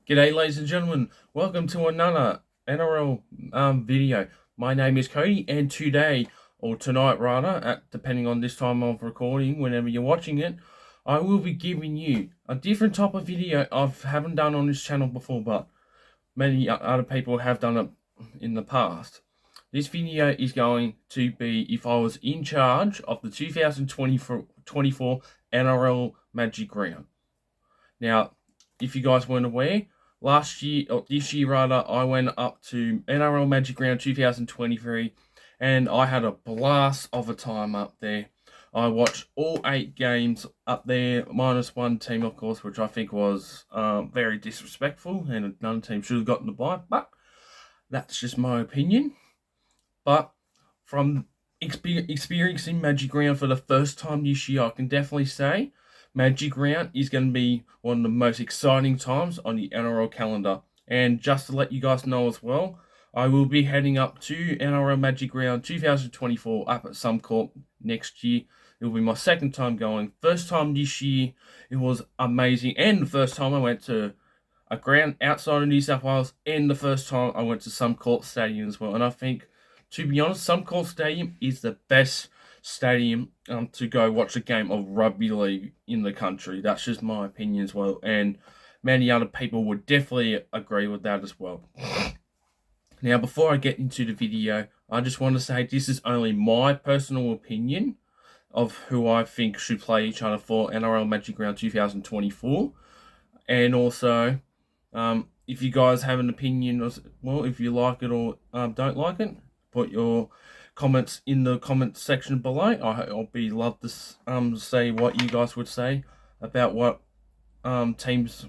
G'day, ladies and gentlemen. Welcome to another NRL video. My name is Cody, and today, or tonight rather, depending on this time of recording, whenever you're watching it, I will be giving you a different type of video I haven't done on this channel before, but many other people have done it in the past. This video is going to be if I was in charge of the 2024 NRL Magic Round. Now, if you guys weren't aware, last year, or this year rather, I went up to NRL Magic Round 2023 and I had a blast of a time up there. I watched all 8 games up there, minus one team, of course, which I think was very disrespectful, and another team should have gotten the bye, but that's just my opinion. But from experiencing Magic Round for the first time this year, I can definitely say Magic Round is going to be one of the most exciting times on the NRL calendar. And just to let you guys know as well, I will be heading up to NRL Magic Round 2024 up at Suncorp next year. It will be my second time going. First time this year, it was amazing. And the first time I went to a ground outside of New South Wales, and the first time I went to Suncorp Stadium as well. And I think, to be honest, Suncorp Stadium is the best stadium to go watch a game of rugby league in the country. That's just my opinion as well, and many other people would definitely agree with that as well. Now, before I get into the video, I just want to say this is only my personal opinion of who I think should play each other for NRL Magic Round 2024, and also if you guys have an opinion, well, if you like it or don't like it, put your comments in the comment section below. I'll be love to say what you guys would say about what teams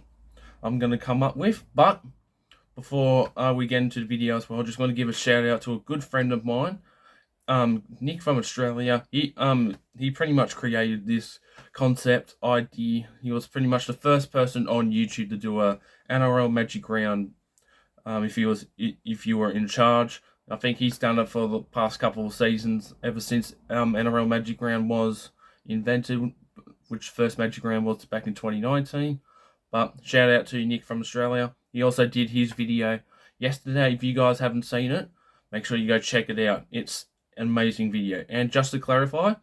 I'm going to come up with. But before we get into the video as well, I just want to give a shout out to a good friend of mine, Nick from Australia. He pretty much created this concept idea. He was pretty much the first person on YouTube to do a NRL Magic Round. If you were in charge, I think he's done it for the past couple of seasons, ever since NRL Magic Round was invented, which first Magic Round was back in 2019. But shout out to Nick from Australia. He also did his video yesterday. If you guys haven't seen it, make sure you go check it out. It's an amazing video. And just to clarify,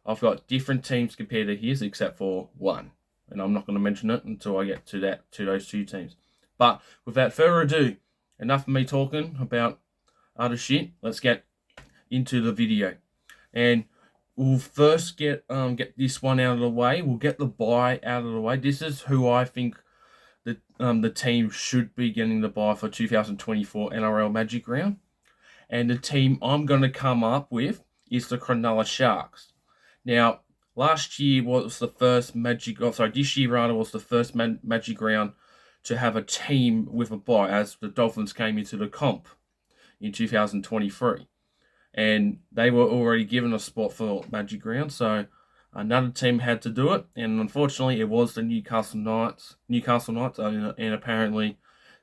I've got different teams compared to his, except for one, and I'm not going to mention it until I get to those two teams. But without further ado, enough of me talking about other shit. Let's get into the video, and we'll first get this one out of the way. We'll get the bye out of the way. This is who I think the team should be getting the bye for 2024 NRL Magic Round, and the team I'm going to come up with is the Cronulla Sharks. Now, last year was the first this year rather was the first Magic Round to have a team with a bye, as the Dolphins came into the comp in 2023, and they were already given a spot for Magic Round, so another team had to do it, and unfortunately it was the Newcastle Knights, and apparently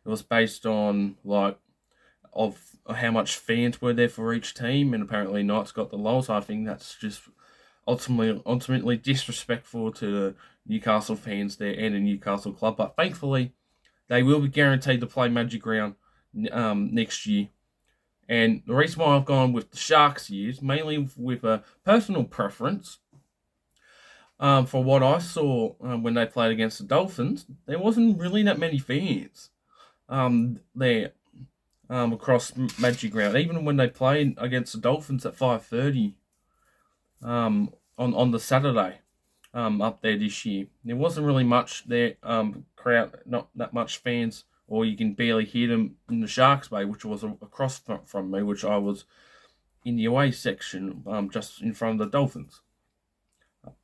it was based on of how much fans were there for each team, and apparently Knights got the lowest. I think that's just ultimately disrespectful to the Newcastle fans there and the Newcastle club, but thankfully they will be guaranteed to play Magic Round next year. And the reason why I've gone with the Sharks is mainly with a personal preference. For what I saw when they played against the Dolphins, there wasn't really that many fans there across Magic Round. Even when they played against the Dolphins at 5:30 on the Saturday up there this year, there wasn't really much there. Crowd, not that much fans, or you can barely hear them in the Sharks Bay, which was across from me, which I was in the away section, just in front of the Dolphins.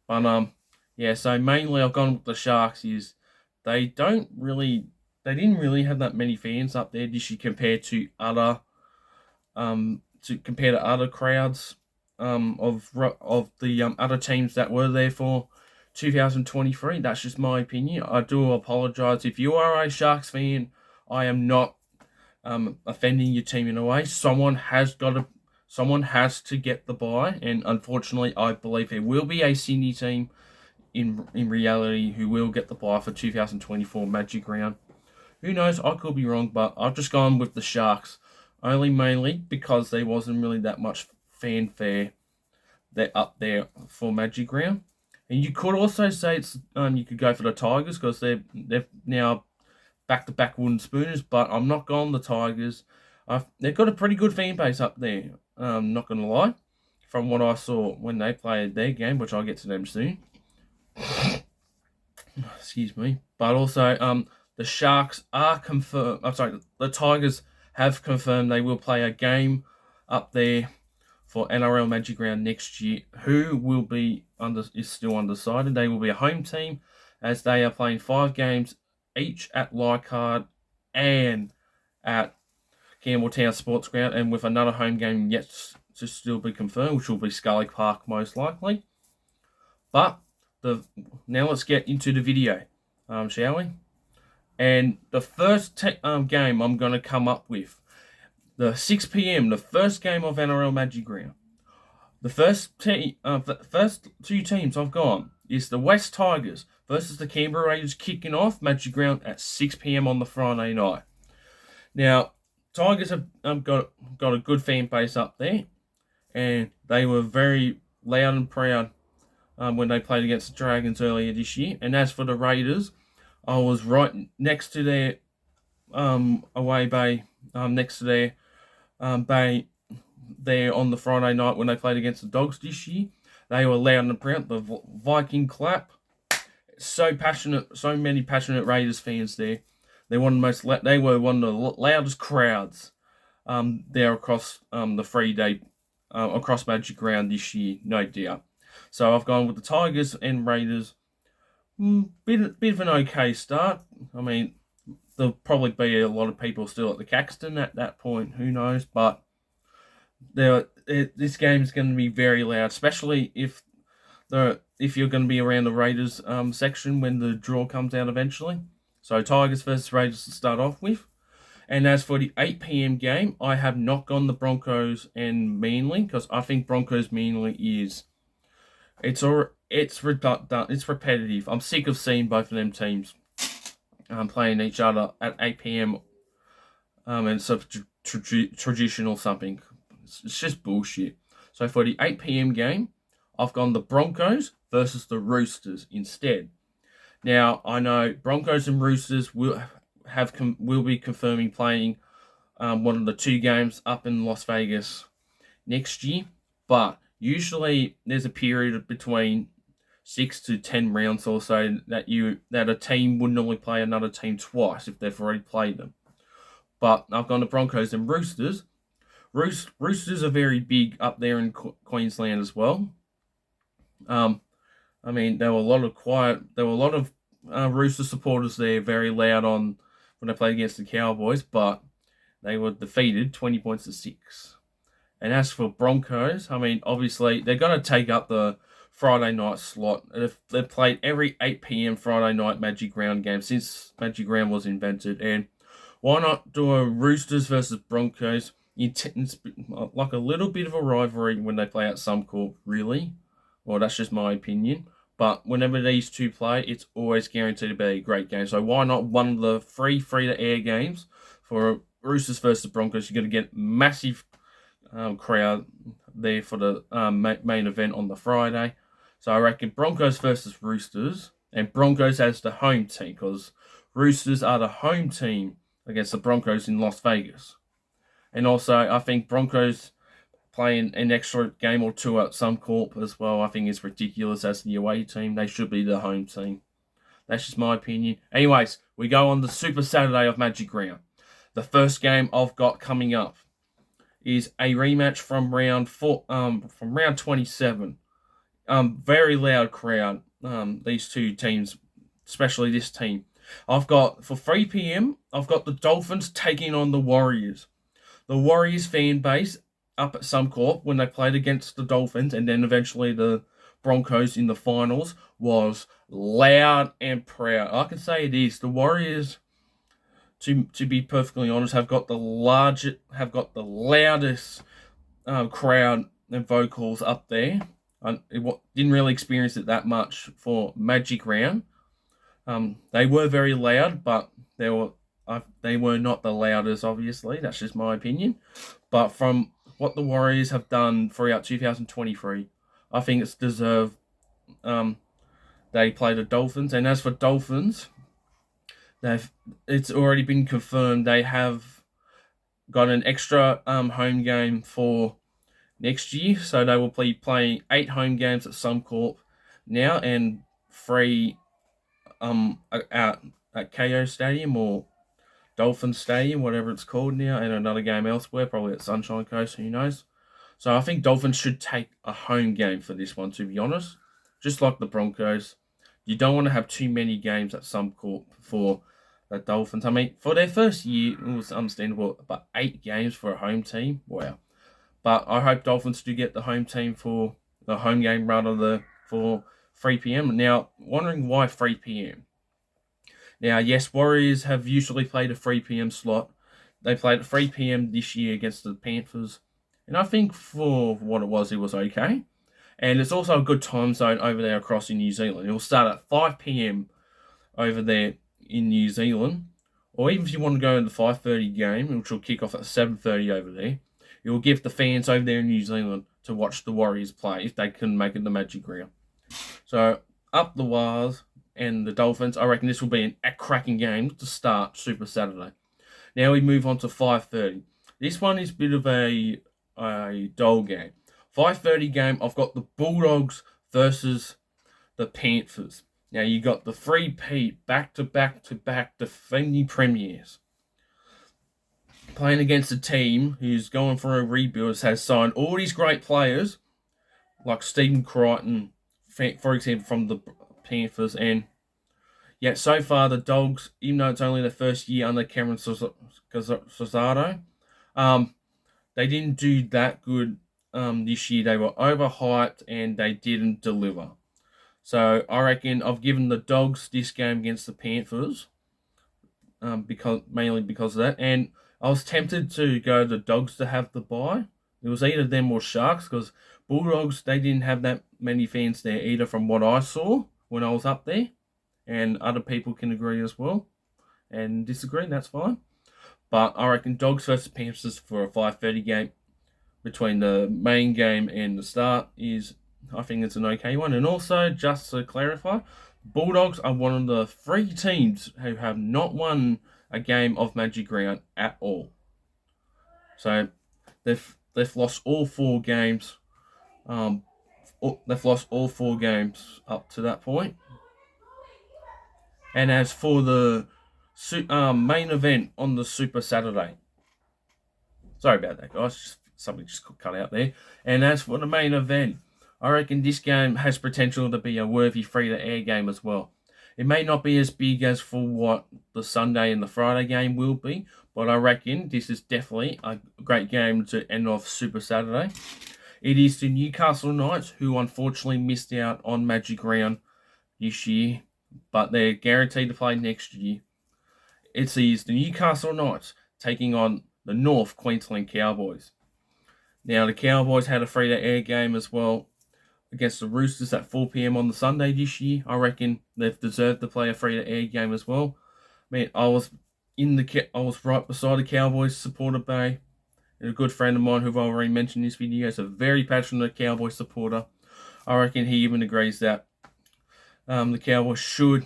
But yeah, so mainly I've gone with the Sharks. Is they didn't really have that many fans up there this year compared to other crowds of the other teams that were there for 2023. That's just my opinion. I do apologize if you are a Sharks fan. I am not offending your team in a way. Someone has to get the bye, and unfortunately, I believe there will be a Sydney team in reality who will get the bye for 2024 Magic Round. Who knows? I could be wrong, but I've just gone with the Sharks. Only mainly because there wasn't really that much fanfare they're up there for Magic Round. And you could also say it's you could go for the Tigers because they've now back to back wooden spooners, but I'm not going the Tigers. They've got a pretty good fan base up there. Not gonna lie, from what I saw when they played their game, which I'll get to them soon. Excuse me. But also, the Sharks are confirmed. I'm sorry, the Tigers have confirmed they will play a game up there for NRL Magic Round next year. Who will be is still undecided. They will be a home team as they are playing 5 games each at Leichhardt and at Campbelltown Sports Ground, and with another home game yet to still be confirmed, which will be Scully Park most likely. But now let's get into the video, shall we? And the first game I'm going to come up with, the 6 p.m, the first game of NRL Magic Round. The first 2 teams I've gone is the West Tigers versus the Canberra Raiders, kicking off Magic Round at 6 p.m. on the Friday night. Now, Tigers have got a good fan base up there, and they were very loud and proud when they played against the Dragons earlier this year. And as for the Raiders, I was right next to their away bay, next to their bay there on the Friday night when they played against the Dogs this year. They were loud and proud. The Viking clap. So passionate, so many passionate Raiders fans there. They were one of the loudest crowds there across the 3 day across Magic Round this year, no doubt. So I've gone with the Tigers and Raiders. Bit of an okay start. I mean, there'll probably be a lot of people still at the Caxton at that point. Who knows? But this game is going to be very loud, especially if you're going to be around the Raiders section when the draw comes out eventually. So Tigers versus Raiders to start off with. And as for the 8 p.m. game, I have not gone the Broncos and Manly because I think Broncos Manly is it's redundant, it's repetitive. I'm sick of seeing both of them teams playing each other at 8 p.m. And it's a traditional something. It's just bullshit. So for the 8 p.m. game, I've gone the Broncos versus the Roosters instead. Now, I know Broncos and Roosters will be confirming playing one of the 2 games up in Las Vegas next year, but usually there's a period between 6 to 10 rounds or so that a team would normally play another team twice if they've already played them. But I've gone the Broncos and Roosters. Roosters are very big up there in Queensland as well. I mean, there were a lot of Rooster supporters there, very loud when they played against the Cowboys, but they were defeated 20 points to 6. And as for Broncos, I mean, obviously they're going to take up the Friday night slot. They've played every 8 p.m. Friday night Magic Round game since Magic Round was invented, and why not do a Roosters versus Broncos? It's like a little bit of a rivalry when they play at Suncorp, really. Well, that's just my opinion. But whenever these two play, it's always guaranteed to be a great game. So why not one of the free-to-air games for Roosters versus Broncos? You're going to get massive crowd there for the main event on the Friday. So I reckon Broncos versus Roosters, and Broncos as the home team, because Roosters are the home team against the Broncos in Las Vegas. And also, I think Broncos playing an extra game or 2 at Suncorp as well, I think is ridiculous as the away team. They should be the home team. That's just my opinion. Anyways, we go on the Super Saturday of Magic Round. The first game I've got coming up is a rematch from round 27. Very loud crowd. These 2 teams, especially this team. I've got for 3 p.m. I've got the Dolphins taking on the Warriors. The Warriors fan base up at Suncorp when they played against the Dolphins and then eventually the Broncos in the finals was loud and proud. I can say it is. The Warriors, to be perfectly honest, have got the loudest crowd and vocals up there. I didn't really experience it that much for Magic Round. They were very loud, but they were not the loudest, obviously. That's just my opinion. But from what the Warriors have done throughout 2023, I think it's deserved. They play the Dolphins, and as for Dolphins, they've it's already been confirmed they have got an extra home game for next year, so they will be playing 8 home games at Suncorp now and 3 at KO Stadium or Dolphin Stadium, whatever it's called now, and another game elsewhere, probably at Sunshine Coast, who knows. So I think Dolphins should take a home game for this one, to be honest. Just like the Broncos. You don't want to have too many games at Suncorp for the Dolphins. I mean, for their first year, it was understandable, but 8 games for a home team? Wow. But I hope Dolphins do get the home team for the home game for 3 p.m. Now, wondering why 3 p.m.? Now, yes, Warriors have usually played a 3 p.m. slot. They played at 3 p.m. this year against the Panthers. And I think for what it was okay. And it's also a good time zone over there across in New Zealand. It will start at 5 p.m. over there in New Zealand. Or even if you want to go in the 5:30 game, which will kick off at 7:30 over there, it will give the fans over there in New Zealand to watch the Warriors play if they can make it the Magic Round. So, up the Wars and the Dolphins, I reckon this will be a cracking game to start Super Saturday. Now we move on to 5:30. This one is a bit of a dull game. 5:30 game, I've got the Bulldogs versus the Panthers. Now you got the 3-peat back-to-back defending premiers playing against a team who's going for a rebuild, has signed all these great players like Stephen Crichton, for example, from the Panthers, and yet so far the Dogs, even though it's only their first year under Cameron Cesaro, they didn't do that good this year. They were overhyped and they didn't deliver. So I reckon I've given the Dogs this game against the Panthers, mainly because of that. And I was tempted to go the Dogs to have the bye. It was either them or Sharks, because Bulldogs, they didn't have that many fans there either, from what I saw when I was up there. And other people can agree as well and disagree, that's fine. But I reckon Dogs versus Panthers for a 5:30 game between the main game and the start I think it's an okay one. And also, just to clarify, Bulldogs are one of the 3 teams who have not won a game of Magic Round at all. So they've lost all 4 games. They've lost all 4 games up to that point. And as for the main event on the Super Saturday, sorry about that, guys. Something just cut out there. And as for the main event, I reckon this game has potential to be a worthy free-to-air game as well. It may not be as big as for what the Sunday and the Friday game will be, but I reckon this is definitely a great game to end off Super Saturday. It is the Newcastle Knights, who unfortunately missed out on Magic Round this year, but they're guaranteed to play next year. It is the Newcastle Knights taking on the North Queensland Cowboys. Now, the Cowboys had a free-to-air game as well against the Roosters at 4 p.m. on the Sunday this year. I reckon they've deserved to play a free-to-air game as well. Man, I was right beside the Cowboys supporter bay, and a good friend of mine who I've already mentioned in this video is a very passionate Cowboys supporter. I reckon he even agrees that the Cowboys should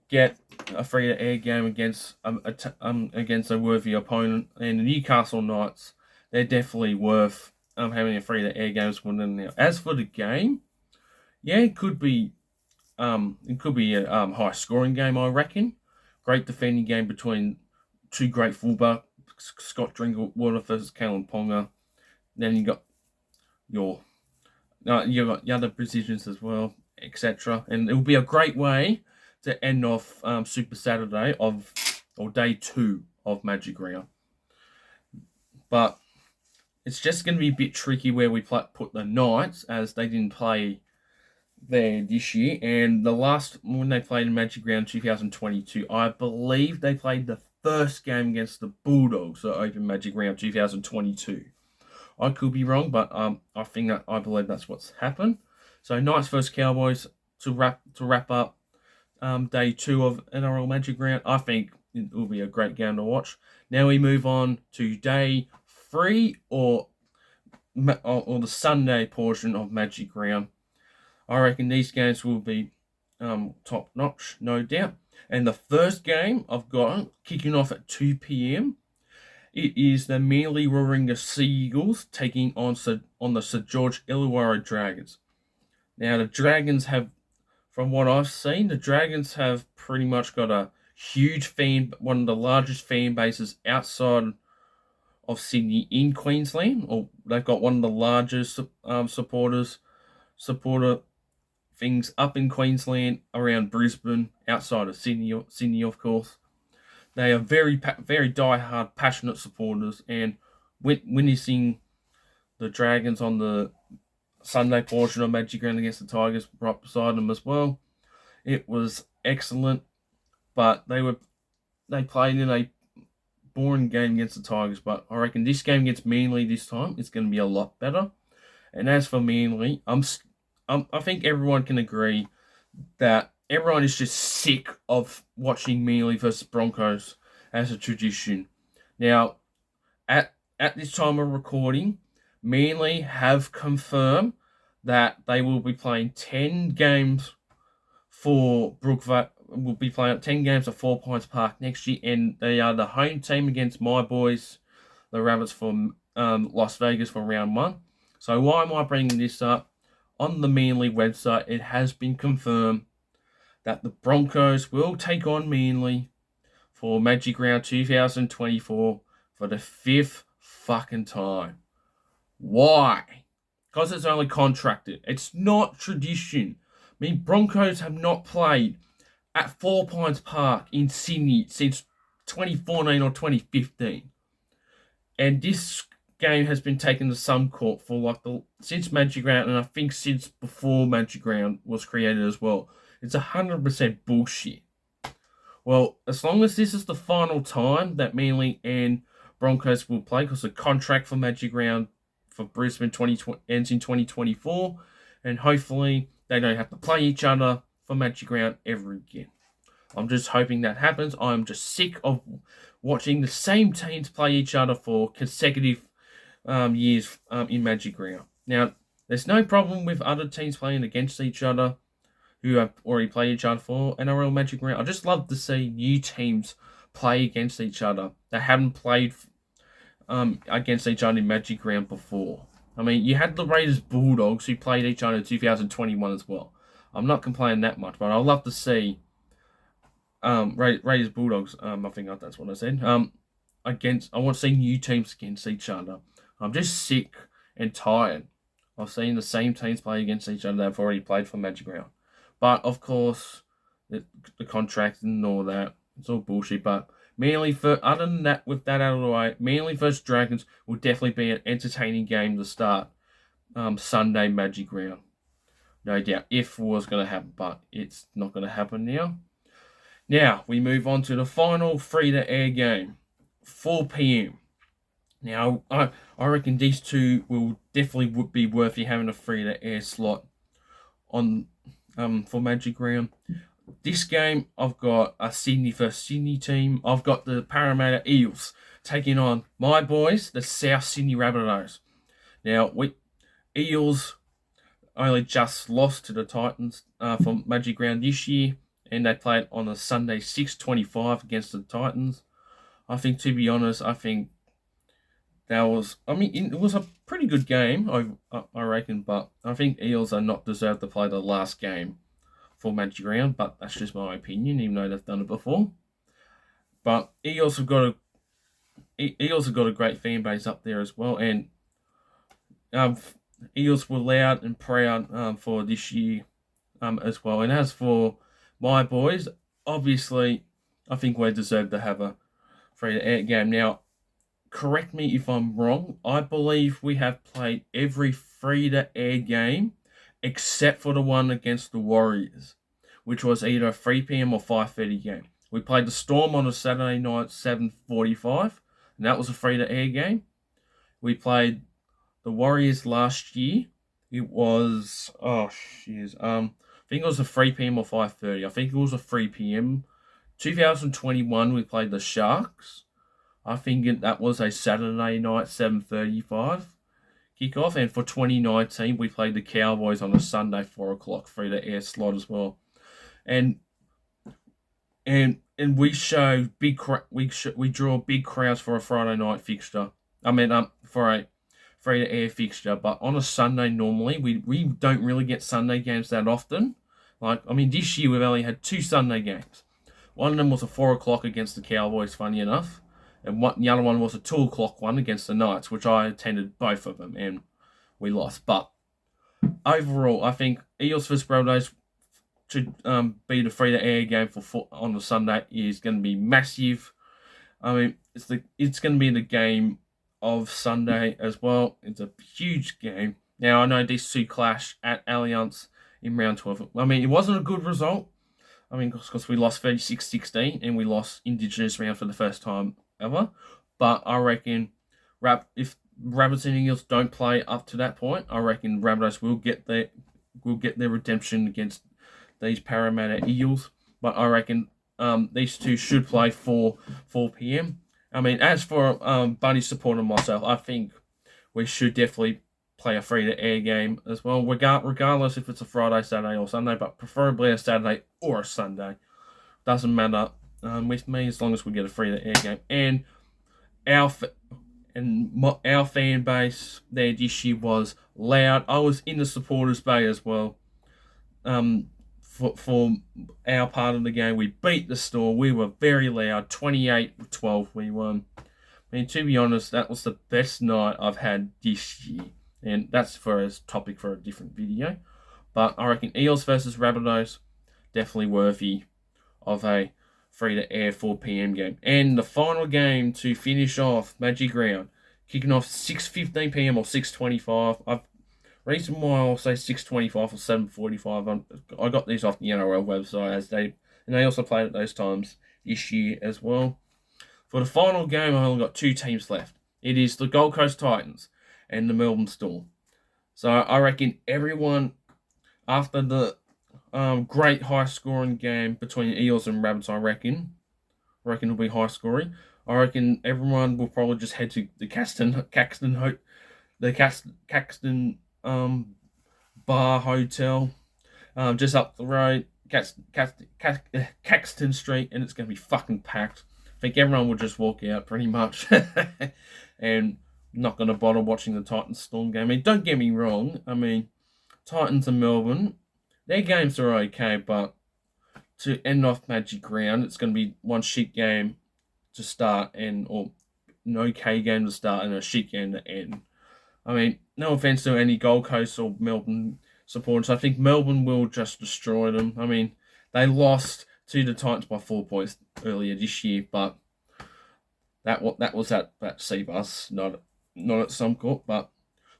get a free-to-air game against a worthy opponent, and the Newcastle Knights, they're definitely worth having a free-to-air games for them now. As for the game, yeah, it could be a high-scoring game, I reckon. Great defending game between 2 great fullbacks, Scott Drinkwater versus Kalen Ponga. Then you got your other positions as well, etc. And it will be a great way to end off Super Saturday or day 2 of Magic Round. But it's just going to be a bit tricky where we put the Knights, as they didn't play there this year. And when they played in Magic Round 2022, I believe they played the first game against the Bulldogs at Open Magic Round 2022. I could be wrong, but I believe that's what's happened. So Knights versus Cowboys to wrap up day 2 of NRL Magic Round. I think it will be a great game to watch. Now we move on to day 3 or the Sunday portion of Magic Round. I reckon these games will be top notch, no doubt. And the first game I've got kicking off at 2 p.m. It is the Manly Warringah Sea Eagles taking on the Sir George Illawarra Dragons. Now the Dragons have, from what I've seen, the Dragons have pretty much got a huge one of the largest fan bases outside of Sydney in Queensland, or they've got one of the largest supporter things up in Queensland, around Brisbane, outside of Sydney, of course. They are very, very die-hard, passionate supporters, and witnessing the Dragons on the Sunday portion of Magic Round against the Tigers right beside them as well, it was excellent. But they played in a boring game against the Tigers. But I reckon this game against Manly this time is going to be a lot better. And as for Manly, I think everyone can agree that everyone is just sick of watching Manly versus Broncos as a tradition. Now, at this time of recording, Manly have confirmed that they will be playing 10 games for Brookvale. Will be playing 10 games at 4 Pines Park next year, and they are the home team against my boys, the Rabbits, from Las Vegas, for round 1. So why am I bringing this up? On the Manly website, it has been confirmed that the Broncos will take on Manly for Magic Round 2024 for the 5th fucking time. Why? Because it's only contracted. It's not tradition. I mean, Broncos have not played at 4 Pines Park in Sydney since 2014 or 2015. And this game has been taken to some court for since Magic Round, and I think since before Magic Round was created as well. It's 100% bullshit. Well, as long as this is the final time that Manly and Broncos will play, because the contract for Magic Round for Brisbane ends in 2024, and hopefully they don't have to play each other for Magic Round ever again. I'm just hoping that happens. I'm just sick of watching the same teams play each other for consecutive years in Magic Round. Now, there's no problem with other teams playing against each other who have already played each other for NRL Magic Round. I just love to see new teams play against each other that haven't played against each other in Magic Round before. I mean, you had the Raiders Bulldogs who played each other in 2021 as well. I'm not complaining that much, but I'd love to see Raiders Bulldogs. I think that's what I said. I want to see new teams against each other. I'm just sick and tired of seeing the same teams play against each other that have already played for Magic Round. But of course, the contract and all that, it's all bullshit. But Manly, other than that, with that out of the way, Manly versus Dragons will definitely be an entertaining game to start Sunday Magic Round. No doubt, if it was going to happen, but it's not going to happen now. Now, we move on to the final free-to-air game, 4 p.m. Now, I reckon these two will definitely would be worth you having a free-to-air slot on for Magic Round. This game, I've got a Sydney versus Sydney team. I've got the Parramatta Eels taking on my boys, the South Sydney Rabbitohs. Now, Eels only just lost to the Titans for Magic Round this year, and they played on a Sunday 6:25 against the Titans. I think, to be honest, it was a pretty good game, I reckon, but I think Eels are not deserved to play the last game for Magic Round, but that's just my opinion, even though they've done it before. But Eels have got a great fan base up there as well, and Eels were loud and proud for this year as well. And as for my boys, obviously, I think we deserve to have a free-to-air game. Now, correct me if I'm wrong, I believe we have played every free-to-air game except for the one against the Warriors, which was either a 3 p.m. or 5:30 game. We played the Storm on a Saturday night, 7:45, and that was a free-to-air game. We played the Warriors last year. It was think it was a 3 p.m. or 5:30. I think it was a 3 p.m. 2021, we played the Sharks. I think that was a Saturday night 7:35 kickoff. And for 2019, we played the Cowboys on a Sunday 4 o'clock free to air slot as well. And we show we draw big crowds for a Friday night fixture. I mean, for a free to air fixture, but on a Sunday normally we don't really get Sunday games that often. Like, I mean, this year we've only had 2 Sunday games. One of them was a 4 o'clock against the Cowboys, funny enough, and the other one was a 2 o'clock one against the Knights, which I attended both of them, and we lost. But overall, I think Eels vs Brothers to be the free to air game on the Sunday is going to be massive. I mean, it's going to be the game of Sunday as well. It's a huge game. Now, I know these two clash at Allianz in round 12. I mean, it wasn't a good result. I mean, because we lost 36-16 and we lost Indigenous round for the first time ever. But I reckon if Rabbits and Eels don't play up to that point, I reckon Rabbitohs will get their redemption against these Parramatta Eels. But I reckon these two should play 4 p.m. I mean, as for Bunny supporter myself, I think we should definitely play a free-to-air game as well, regardless if it's a Friday, Saturday, or Sunday, but preferably a Saturday or a Sunday. Doesn't matter with me as long as we get a free-to-air game. And our fan base there this year was loud. I was in the supporters bay as well. For our part of the game, we beat the Storm. We were very loud. 28-12 we won. I mean, to be honest, that was the best night I've had this year. And that's for a topic for a different video. But I reckon Eels versus Rabbitohs, definitely worthy of a free-to-air 4 p.m. game. And the final game to finish off Magic Round, kicking off 6:15 p.m. or 6:25. Reason why I'll say 6:25 or 7:45, I got these off the NRL website, and they also played at those times this year as well. For the final game, I only got 2 teams left. It is the Gold Coast Titans and the Melbourne Storm. So I reckon everyone, after the great high-scoring game between Eels and Rabbits, I reckon it'll be high-scoring. I reckon everyone will probably just head to the Caxton bar hotel, just up the road, Caxton Street, and it's going to be fucking packed. I think everyone will just walk out pretty much, and not going to bother watching the Titans Storm game. I mean, don't get me wrong. I mean, Titans and Melbourne, their games are okay, but to end off Magic Round, it's going to be one shit game to start or an okay game to start and a shit game to end. I mean, no offense to any Gold Coast or Melbourne supporters. I think Melbourne will just destroy them. I mean, they lost to the Titans by 4 points earlier this year, but that was at Seabus, not at Suncorp. But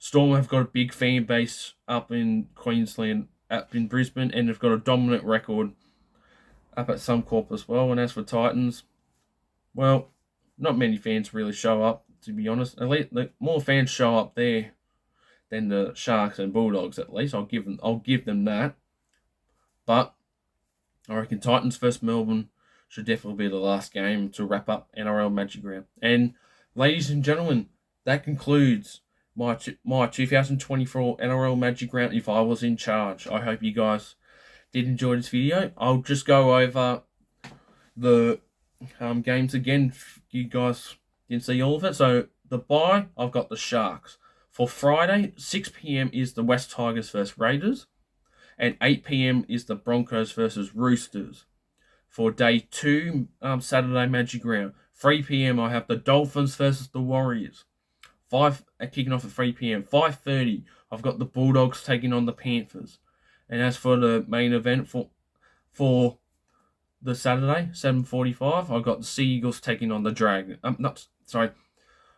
Storm have got a big fan base up in Queensland, up in Brisbane, and they've got a dominant record up at Suncorp as well. And as for Titans, well, not many fans really show up, to be honest. At least more fans show up there than the Sharks and Bulldogs. At least I'll give them that. But I reckon Titans versus Melbourne should definitely be the last game to wrap up NRL Magic Round. And ladies and gentlemen, that concludes my 2024 NRL Magic Round. If I was in charge, I hope you guys did enjoy this video. I'll just go over the games again. You guys didn't see all of it. So the bye, I've got the Sharks. For Friday, 6 p.m. is the West Tigers versus Raiders, and 8 p.m. is the Broncos versus Roosters. For day 2, Saturday Magic Round, 3 p.m. I have the Dolphins versus the Warriors. Kicking off at 3 p.m. 5:30, I've got the Bulldogs taking on the Panthers. And as for the main event for the Saturday, 7:45, I've got the Sea Eagles taking on the Dragons.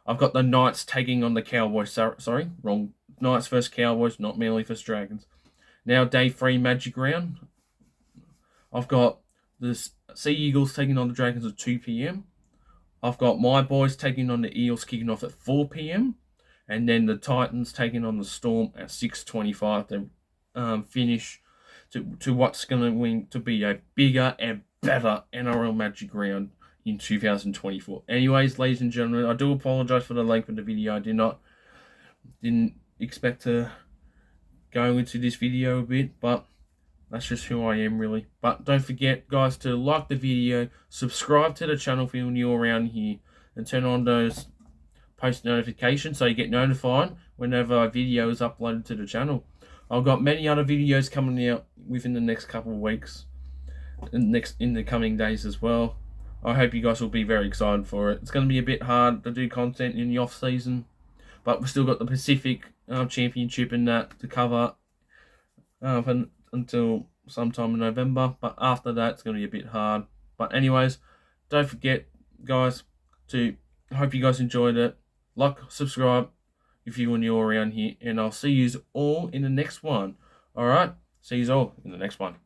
I've got the Knights taking on the Cowboys. Sorry, wrong. Knights versus Cowboys, not Manly versus Dragons. Now, day 3 Magic Round. I've got the Sea Eagles taking on the Dragons at 2 p.m. I've got my boys taking on the Eels kicking off at 4 p.m. And then the Titans taking on the Storm at 6:25 to finish to what's going to be a bigger and better NRL Magic round in 2024. Anyways, ladies and gentlemen, I do apologize for the length of the video. I didn't expect to go into this video a bit, but that's just who I am, really. But don't forget, guys, to like the video, subscribe to the channel if you're new around here, and turn on those post notifications so you get notified whenever a video is uploaded to the channel. I've got many other videos coming out within the next couple of weeks, in the coming days as well. I hope you guys will be very excited for it. It's going to be a bit hard to do content in the off season, but we've still got the Pacific Championship and that to cover until sometime in November. But after that, it's going to be a bit hard. But anyways, don't forget, guys, I hope you guys enjoyed it. Like, subscribe if you were new around here, and I'll see you all in the next one. Alright? See you all in the next one.